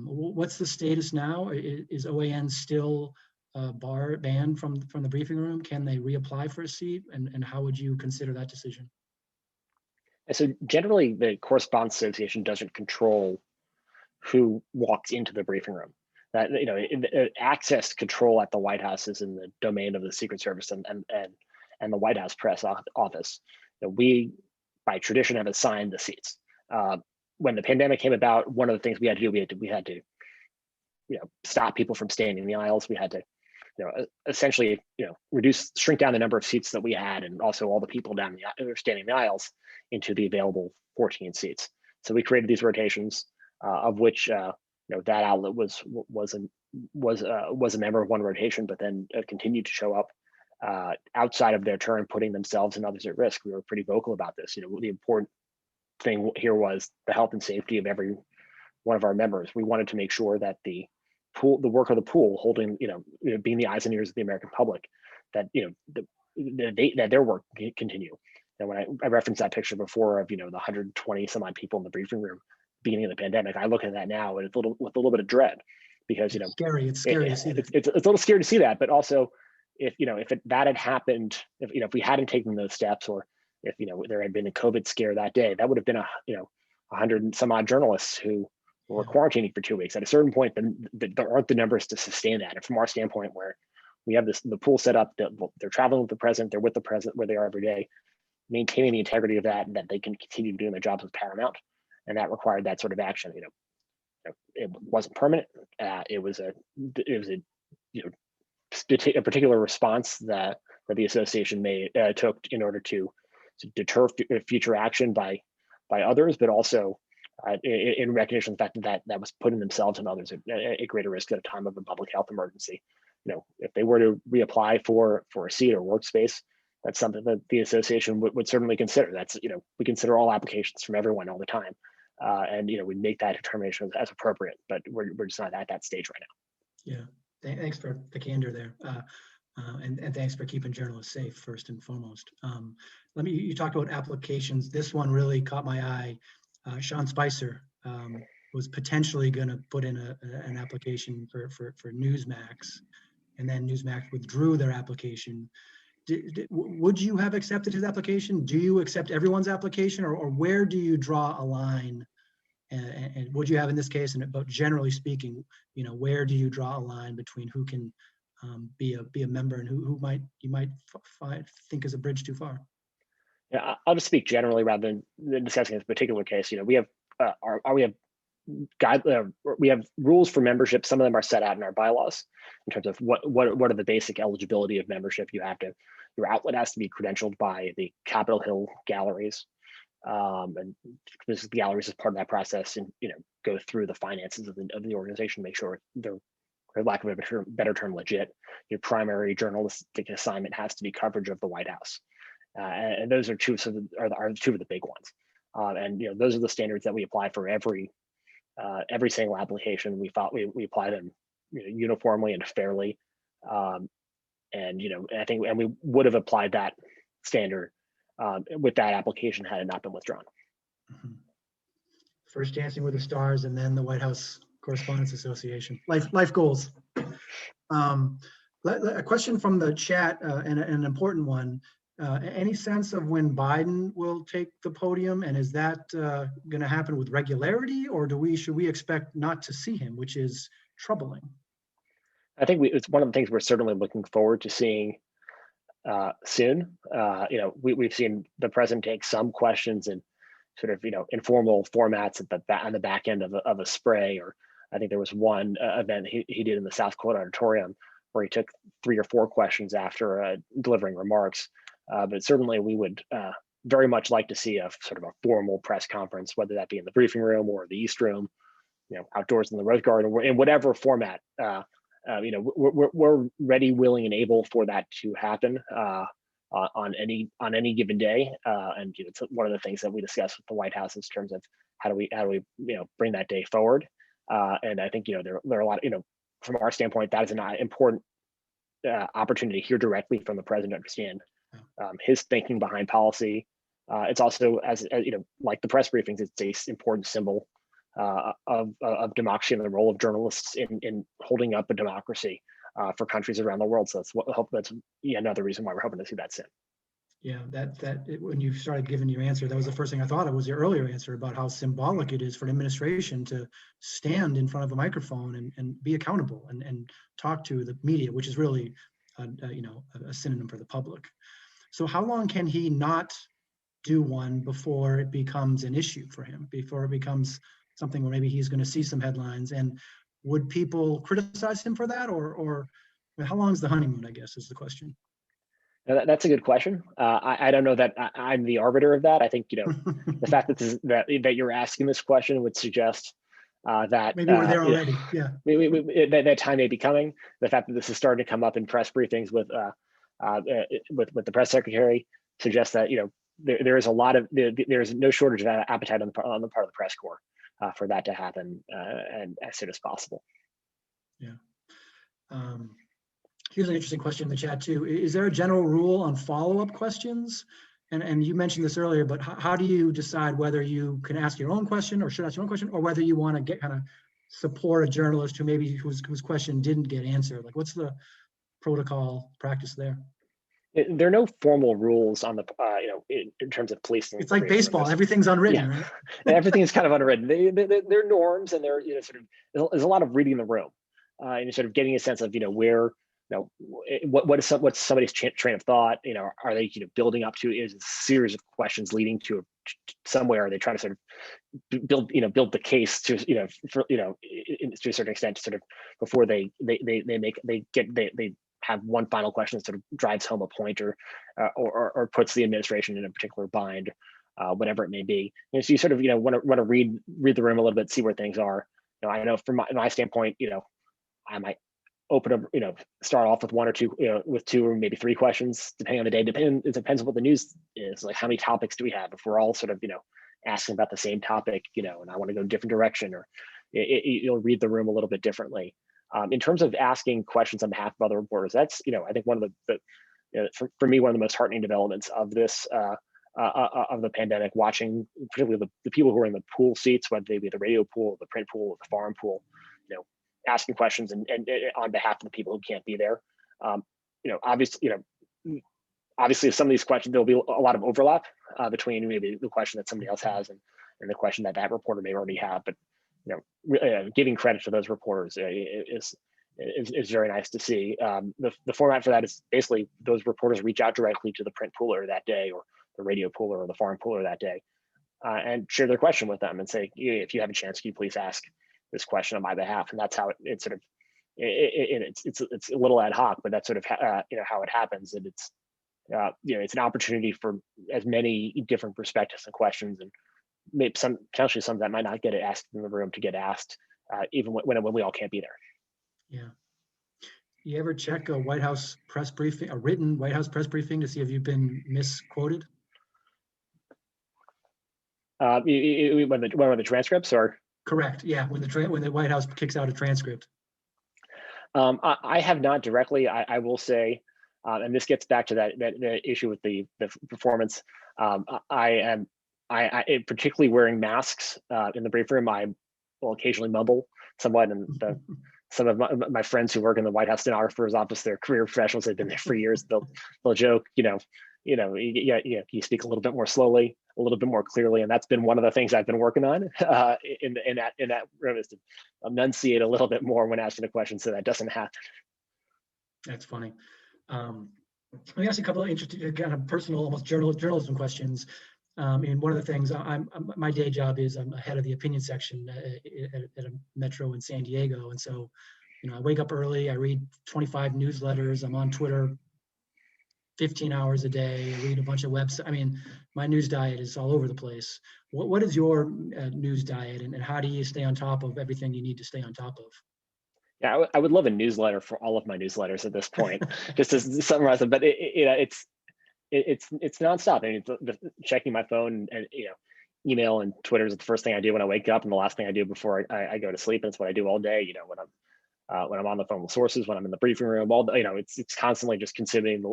Speaker 1: What's the status now? Is OAN still banned from the briefing room? Can they reapply for a seat? And how would you consider that decision?
Speaker 2: And so generally, the Correspondents Association doesn't control who walks into the briefing room. That access control at the White House is in the domain of the Secret Service and the White House press office. We, by tradition, have assigned the seats. When the pandemic came about, one of the things we had to do, we had to stop people from standing in the aisles. We had to essentially shrink down the number of seats that we had, and also all the people standing in the aisles into the available 14 seats. So we created these rotations, of which that outlet was a member of one rotation, but then continued to show up outside of their turn, putting themselves and others at risk. We were pretty vocal about this. The important thing here was the health and safety of every one of our members. We wanted to make sure that the work of the pool, holding, being the eyes and ears of the American public, that that their work continue. And when I referenced that picture before of the 120 some odd people in the briefing room beginning of the pandemic, I look at that now with a little bit of dread, because
Speaker 1: it's scary to see that.
Speaker 2: It's a little scary to see that, but also if that had happened, if we hadn't taken those steps, or if there had been a COVID scare that day, that would have been 100 and some odd journalists who were quarantining for 2 weeks. At a certain point, then there aren't the numbers to sustain that. And from our standpoint, where we have the pool set up, they're traveling with the president, they're with the president where they are every day, maintaining the integrity of that, and that they can continue doing their jobs was paramount. And that required that sort of action. It wasn't permanent. It was a particular response that the association took in order to deter future action by others, but also in recognition of the fact that was putting themselves and others at greater risk at a time of a public health emergency. If they were to reapply for a seat or workspace, that's something that the association would certainly consider. That's we consider all applications from everyone all the time, and we make that determination as appropriate. But we're just not at that stage right now.
Speaker 1: Yeah, thanks for the candor there, and thanks for keeping journalists safe first and foremost. You talked about applications. This one really caught my eye. Sean Spicer was potentially going to put in an application for Newsmax, and then Newsmax withdrew their application. Would you have accepted his application? Do you accept everyone's application, or where do you draw a line? And would you have in this case? But generally speaking, where do you draw a line between who can be a member and who you might think is a bridge too far?
Speaker 2: Yeah, I'll just speak generally rather than discussing this particular case. We have we have rules for membership. Some of them are set out in our bylaws in terms of what are the basic eligibility of membership. Your outlet has to be credentialed by the Capitol Hill galleries, and this galleries is part of that process, and go through the finances of the organization, make sure they're, for lack of a better term, legit. Your primary journalistic assignment has to be coverage of the White House, and those are two of the big ones. And those are the standards that we apply for every single application. We apply them uniformly and fairly, and I think we would have applied that standard with that application had it not been withdrawn.
Speaker 1: Mm-hmm. First Dancing with the Stars, and then the White House Correspondents Association. Life goals. A question from the chat, and an important one. Any sense of when Biden will take the podium, and is that going to happen with regularity, or should we expect not to see him, which is troubling?
Speaker 2: I think it's one of the things we're certainly looking forward to seeing soon. We've seen the president take some questions in sort of informal formats on the back end of a spray, or I think there was one event he did in the South Dakota auditorium where he took 3 or 4 questions after delivering remarks. But certainly we would very much like to see a sort of a formal press conference, whether that be in the briefing room or the East Room, outdoors in the Rose Garden, or in whatever format. We're ready, willing, and able for that to happen on any given day. And it's one of the things that we discuss with the White House in terms of how do we bring that day forward. And I think there are a lot from our standpoint, that is an important opportunity to hear directly from the president, understand his thinking behind policy. It's also, as like the press briefings, it's a important symbol of democracy and the role of journalists in holding up a democracy for countries around the world. So that's another reason why we're hoping to see that soon.
Speaker 1: Yeah, when you started giving your answer, that was the first thing I thought of, was your earlier answer about how symbolic it is for an administration to stand in front of a microphone and be accountable and talk to the media, which is really a synonym for the public. So how long can he not do one before it becomes an issue for him, before it becomes something where maybe he's going to see some headlines? And would people criticize him for that, or how long is the honeymoon, I guess, is the question.
Speaker 2: Now, that's a good question. I don't know that I'm the arbiter of that. I think the fact that you're asking this question would suggest that
Speaker 1: maybe we're there already. Yeah,
Speaker 2: that time may be coming. The fact that this is starting to come up in press briefings with the press secretary suggests that there is there's no shortage of appetite on the part of the press corps for that to happen, and as soon as possible.
Speaker 1: Yeah. Here's an interesting question in the chat too. Is there a general rule on follow-up questions? And you mentioned this earlier, but how do you decide whether you can ask your own question or should ask your own question, or whether you want to kind of support a journalist whose question didn't get answered? Like, what's the protocol practice there?
Speaker 2: There are no formal rules on the in terms of policing.
Speaker 1: It's like baseball; everything's unwritten.
Speaker 2: Yeah.
Speaker 1: Right?
Speaker 2: Everything is kind of unwritten. They're norms, and they're there's a lot of reading the room, and sort of getting a sense of where what's somebody's train of thought. Are they building up to is a series of questions leading to somewhere? Are they trying to sort of build the case to to a certain extent, sort of before they have one final question that sort of drives home a point or puts the administration in a particular bind, whatever it may be. So you sort of want to read the room a little bit, see where things are. I know from my standpoint, I might open up, start off with 1 or 2, with 2 or maybe 3 questions, depending on the day. It depends on what the news is. Like, how many topics do we have? If we're all sort of asking about the same topic, and I want to go a different direction, or you'll read the room a little bit differently. In terms of asking questions on behalf of other reporters, that's I think one of the for me, one of the most heartening developments of this of the pandemic, watching particularly the people who are in the pool seats, whether they be the radio pool, the print pool, or the forum pool, asking questions and on behalf of the people who can't be there. Obviously some of these questions, there'll be a lot of overlap between maybe the question that somebody else has and the question that reporter may already have, but giving credit to those reporters is very nice to see. The format for that is basically those reporters reach out directly to the print pooler that day, or the radio pooler, or the forum pooler that day, and share their question with them and say, if you have a chance, can you please ask this question on my behalf? And that's how it's sort of it's a little ad hoc, but that's sort of how it happens. And it's it's an opportunity for as many different perspectives and questions, and maybe potentially some that might not get asked in the room to get asked, even when we all can't be there.
Speaker 1: Yeah. You ever check a White House press briefing, a written White House press briefing, to see if you've been misquoted?
Speaker 2: When the transcripts are
Speaker 1: correct? Yeah, when the White House kicks out a transcript.
Speaker 2: I have not directly. I will say, and this gets back to that issue with the performance. I particularly wearing masks in the brief room. I will occasionally mumble somewhat, and some of my friends who work in the White House stenographer's office, they're career professionals. They've been there for years. They'll joke, you speak a little bit more slowly, a little bit more clearly, and that's been one of the things I've been working on in that room, is to enunciate a little bit more when asking a question, so that doesn't
Speaker 1: That's funny. Let me ask you a couple of interesting, kind of personal, almost journalism questions. And one of the things my day job is I'm head of the opinion section at a metro in San Diego, and so I wake up early. I read 25 newsletters. I'm on Twitter 15 hours a day. I read a bunch of websites. I mean, my news diet is all over the place. What is your news diet, and how do you stay on top of everything you need to stay on top of?
Speaker 2: Yeah, I would love a newsletter for all of my newsletters at this point, just to summarize them. But it's nonstop. I mean, checking my phone and email and Twitter is the first thing I do when I wake up, and the last thing I do before I go to sleep. And it's what I do all day. When I'm on the phone with sources, when I'm in the briefing room, it's constantly just consuming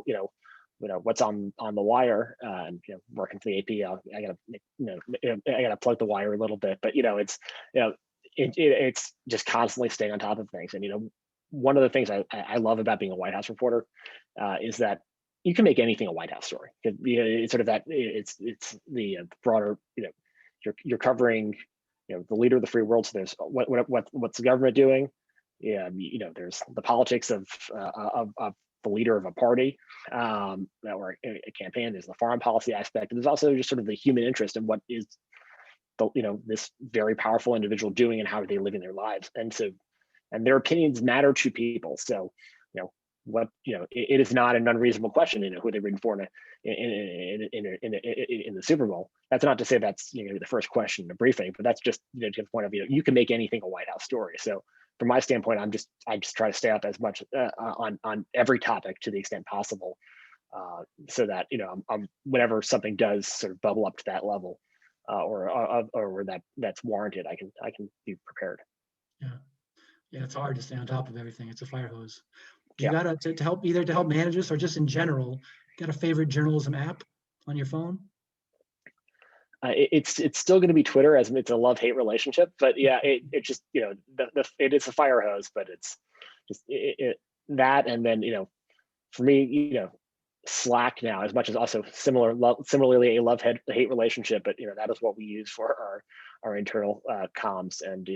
Speaker 2: what's on the wire, and working for the AP. I gotta plug the wire a little bit, but it's just constantly staying on top of things. And one of the things I love about being a White House reporter is that you can make anything a White House story. It's sort of that it's the broader, you're covering the leader of the free world. So there's what's the government doing? Yeah, there's the politics of the leader of a party or a campaign. There's the foreign policy aspect, and there's also just sort of the human interest in what is this very powerful individual doing and how are they living their lives. And their opinions matter to people. So it is not an unreasonable question who they're rooting for in the Super Bowl. That's not to say that's the first question in a briefing, but that's just to the point of you can make anything a White House story. So from my standpoint, I just try to stay up as much on every topic to the extent possible, so that I'm whenever something does sort of bubble up to that level, or that's warranted, I can be prepared.
Speaker 1: Yeah, it's hard to stay on top of everything. It's a fire hose. Do
Speaker 2: Yeah.
Speaker 1: you got to help manage this, or just in general, got a favorite journalism app on your phone?
Speaker 2: It's still going to be Twitter, as it's a love-hate relationship, but yeah, it just it is a fire hose, but it's just that, and then for me, Slack now, as much as also similarly a love-hate relationship, but that is what we use for our internal comms, and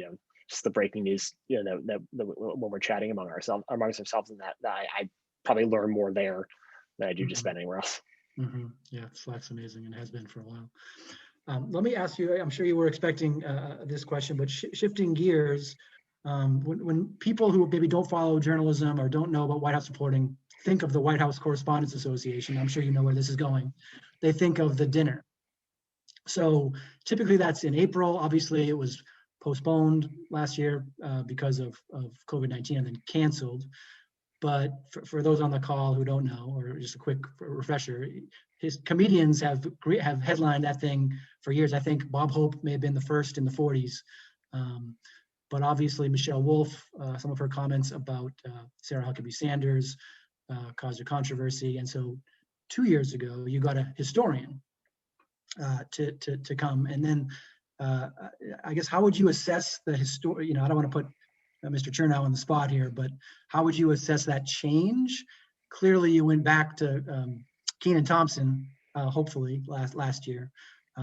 Speaker 2: just the breaking news that when we're chatting amongst ourselves, and that I probably learn more there than I do just spend anywhere else.
Speaker 1: Mm-hmm. Yeah, Slack's amazing and has been for a while. Let me ask you, I'm sure you were expecting this question, but shifting gears, when people who maybe don't follow journalism or don't know about White House reporting think of the White House Correspondents Association, I'm sure you know where this is going, they think of the dinner. So typically that's in April. Obviously it was postponed last year because of COVID-19 and then canceled. But for those on the call who don't know, or just a quick refresher, his comedians have headlined that thing for years. I think Bob Hope may have been the first in the 40s. But obviously Michelle Wolf, some of her comments about Sarah Huckabee Sanders caused a controversy. And so 2 years ago, you got a historian to come. And then I guess, how would you assess the history? I don't want to put Mr. Chernow on the spot here, but how would you assess that change? Clearly, you went back to Kenan Thompson, hopefully last year.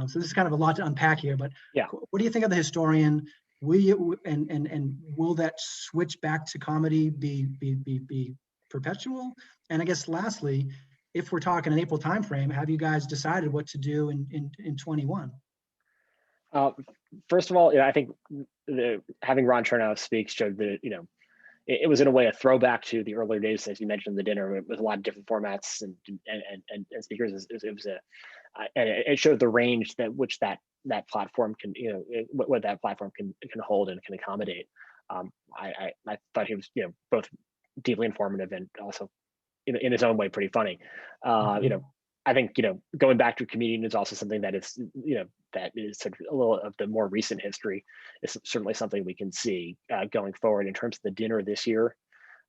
Speaker 1: So this is kind of a lot to unpack here, but
Speaker 2: yeah,
Speaker 1: what do you think of the historian? Will you and will that switch back to comedy be perpetual? And I guess lastly, if we're talking an April timeframe, have you guys decided what to do in 21?
Speaker 2: First of all, I think having Ron Chernow speak showed that it was in a way a throwback to the earlier days, as you mentioned, the dinner with a lot of different formats and speakers. It showed the range which that platform can what that platform can hold and can accommodate. I thought he was both deeply informative and also in his own way pretty funny. I think going back to a comedian is also something that is that is sort of a little of the more recent history. Is certainly something we can see going forward. In terms of the dinner this year,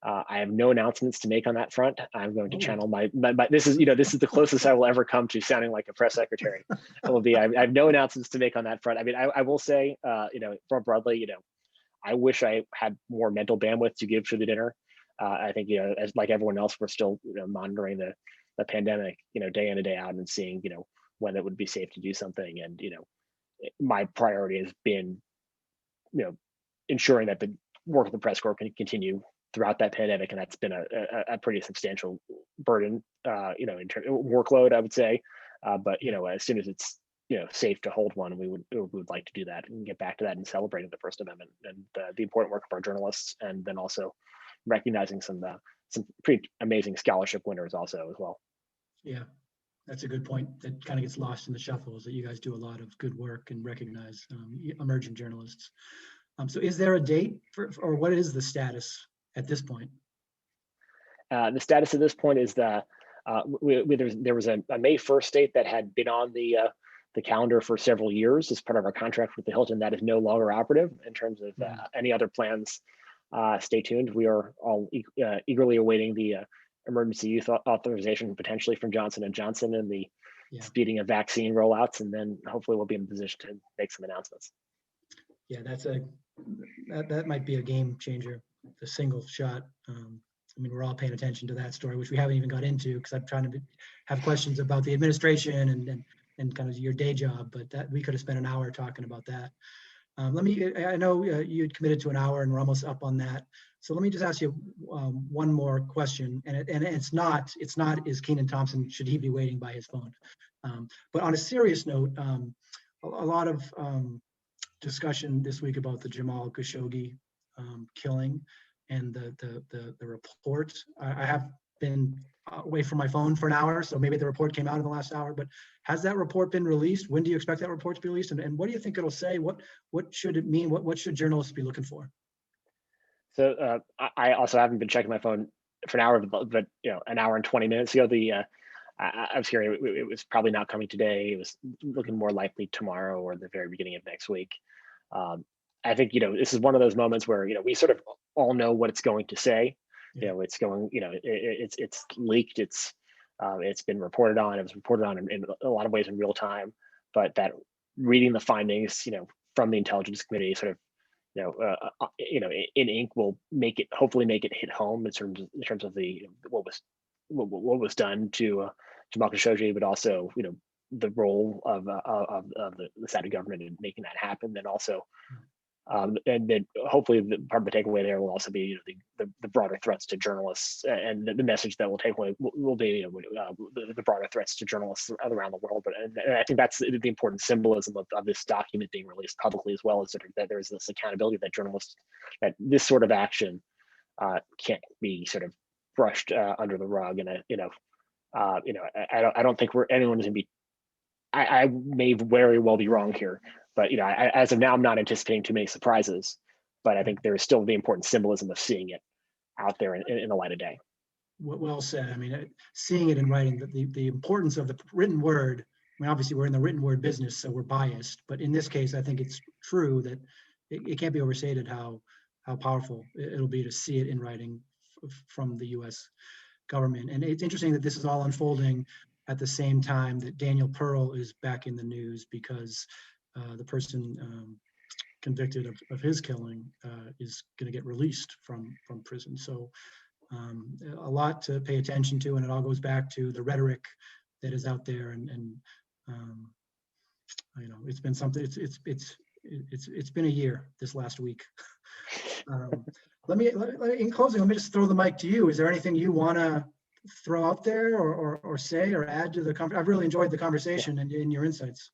Speaker 2: I have no announcements to make on that front. I'm going to channel my this is the closest I will ever come to sounding like a press secretary. It will be. I have no announcements to make on that front. I mean, I will say more broadly, I wish I had more mental bandwidth to give to the dinner. I think as like everyone else, we're still monitoring the pandemic day in and day out and seeing when it would be safe to do something. And my priority has been ensuring that the work of the press corps can continue throughout that pandemic, and that's been a pretty substantial burden, in terms of workload, I would say. But as soon as it's safe to hold one, we would like to do that and get back to that and celebrating the First Amendment and the important work of our journalists, and then also recognizing some pretty amazing scholarship winners also as well.
Speaker 1: Yeah, that's a good point. That kind of gets lost in the shuffle, is that you guys do a lot of good work and recognize emerging journalists. So is there a date or what is the status at this point?
Speaker 2: The status at this point is that there was a May 1st date that had been on the calendar for several years as part of our contract with the Hilton. That is no longer operative. In terms of any other plans, stay tuned. We are all eagerly awaiting the emergency use authorization potentially from Johnson & Johnson and the speeding of vaccine rollouts, and then hopefully we'll be in a position to make some announcements.
Speaker 1: Yeah, that might be a game changer, the single shot. I mean, we're all paying attention to that story, which we haven't even got into because I'm trying to have questions about the administration and kind of your day job, but that we could have spent an hour talking about that. I know you'd committed to an hour and we're almost up on that. So let me just ask you one more question, and it's not is Kenan Thompson, should he be waiting by his phone? But on a serious note, a lot of discussion this week about the Jamal Khashoggi killing and the report. I have been away from my phone for an hour, so maybe the report came out in the last hour, but has that report been released? When do you expect that report to be released? And what do you think it'll say? What should it mean? What should journalists be looking for?
Speaker 2: So I also haven't been checking my phone for an hour, but an hour and 20 minutes ago, I was hearing it was probably not coming today. It was looking more likely tomorrow or the very beginning of next week. I think this is one of those moments where we sort of all know what it's going to say. It's going. It's leaked. It's been reported on. It was reported on in a lot of ways in real time. But that reading the findings, from the intelligence committee, sort of, in ink will hopefully make it hit home in terms of the what was done to Jamal Khashoggi, but also the role of the Saudi government in making that happen, and also. And then hopefully part of the takeaway there will also be the broader threats to journalists, and the message that will take away will be the broader threats to journalists around the world. But and I think that's the important symbolism of this document being released publicly, as well as that there's this accountability that journalists, that this sort of action can't be sort of brushed under the rug. And I don't think anyone's going to be. I may very well be wrong here, but as of now, I'm not anticipating too many surprises. But I think there is still the important symbolism of seeing it out there in the light of day.
Speaker 1: Well said. I mean, seeing it in writing, the importance of the written word. I mean, obviously, we're in the written word business, so we're biased. But in this case, I think it's true that it can't be overstated how powerful it'll be to see it in writing from the U.S. government. And it's interesting that this is all unfolding at the same time that Daniel Pearl is back in the news, because the person convicted of his killing is going to get released from prison. So a lot to pay attention to, and it all goes back to the rhetoric that is out there. And it's been something. It's been a year this last week. In closing, let me just throw the mic to you. Is there anything you want to throw out there or say or add to the conversation? I've really enjoyed the conversation and your insights.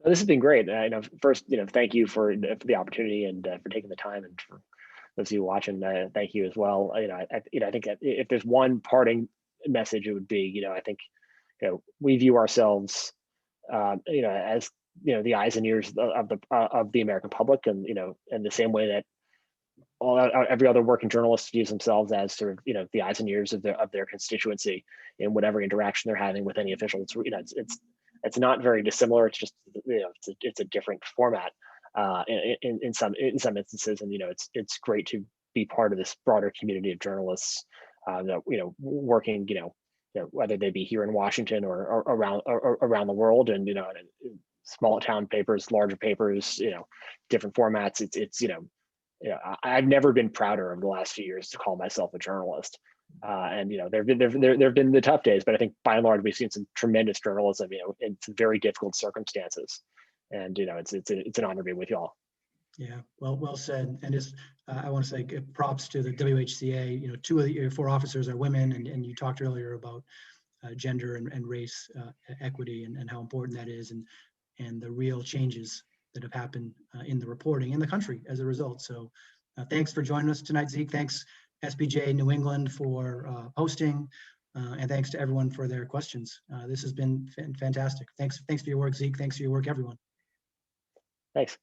Speaker 2: This has been great. First, thank you for the opportunity and for taking the time, and for those of you watching, thank you as well. I think if there's one parting message, it would be, I think, we view ourselves, as the eyes and ears of the American public, and in the same way that every other working journalist views themselves as sort of the eyes and ears of their constituency in whatever interaction they're having with any official. It's not very dissimilar. It's just it's a different format in some instances, and it's great to be part of this broader community of journalists that working whether they be here in Washington or around the world, and small town papers, larger papers, different formats. I've never been prouder of the last few years to call myself a journalist. And there have been the tough days, but I think by and large we've seen some tremendous journalism, in some very difficult circumstances. And it's an honor to be with you all.
Speaker 1: Yeah, well said. And just I want to say props to the WHCA. You know, 2 of your 4 officers are women, and you talked earlier about gender and race equity and how important that is, and the real changes that have happened in the reporting in the country as a result. So thanks for joining us tonight, Zeke. Thanks SPJ New England for hosting, and thanks to everyone for their questions. This has been fantastic. Thanks for your work, Zeke. Thanks for your work, everyone.
Speaker 2: Thanks.